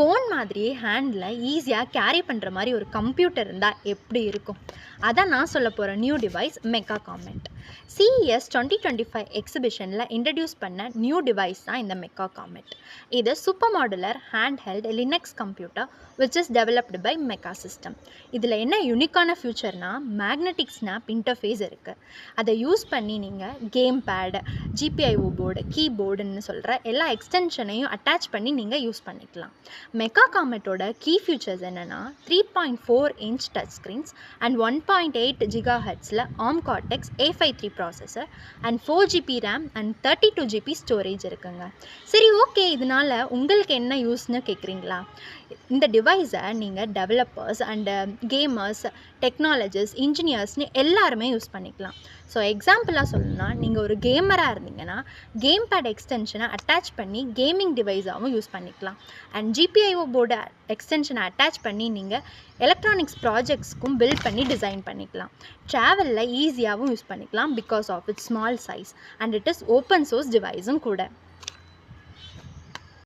Phone மாதிரியே handle ஈஸியாக carry பண்ணுற மாதிரி ஒரு கம்ப்யூட்டர் இருந்தால் எப்படி இருக்கும்? அதான் நான் சொல்ல போகிற new device Mecha Comet. CES 2025 எக்ஸிபிஷனில் இன்ட்ரடியூஸ் பண்ண நியூ டிவைஸ் தான் இந்த மெக்கா காமெட். இது super modular hand held Linux computer which is developed by Mecha system. இதில் என்ன யூனிக்கான ஃபியூச்சர்னா மேக்னெட்டிக் ஸ்னாப் இன்டர்ஃபேஸ் இருக்குது. அதை யூஸ் பண்ணி நீங்கள் கேம் பேடு, GPIO போர்டு, கீபோர்டுன்னு சொல்கிற எல்லா எக்ஸ்டென்ஷனையும் அட்டாச் பண்ணி நீங்கள் யூஸ் பண்ணிக்கலாம். மெக்கா காமெட்டோட கீ ஃபியூச்சர்ஸ் என்னென்னா 3.4 inch touch screens and 1.8 GHz ARM Cortex A53 processor and 4GB RAM and 32GB storage இருக்குங்க. சரி, ஓகே, இதனால் உங்களுக்கு என்ன யூஸ்னு கேட்குறீங்களா? இந்த டிவைஸை நீங்கள் டெவலப்பர்ஸ் அண்டு கேமர்ஸ், டெக்னாலஜிஸ்ட், இன்ஜினியர்ஸ்னு எல்லாருமே யூஸ் பண்ணிக்கலாம். ஸோ எக்ஸாம்பிளாக சொல்லணும்னா, நீங்கள் ஒரு கேமராக இருந்தீங்கன்னா கேம் பேட் எக்ஸ்டென்ஷனை அட்டாச் பண்ணி கேமிங் டிவைஸாகவும் யூஸ் பண்ணிக்கலாம். அண்ட் GPIO போர்டு எக்ஸ்டென்ஷனை அட்டாச் பண்ணி நீங்கள் எலக்ட்ரானிக்ஸ் ப்ராஜெக்ட்ஸ்க்கும் பில்ட் பண்ணி டிசைன் பண்ணிக்கலாம். ட்ராவலில் ஈஸியாகவும் யூஸ் பண்ணிக்கலாம் because of its small size and it is open source டிவைஸும் கூட.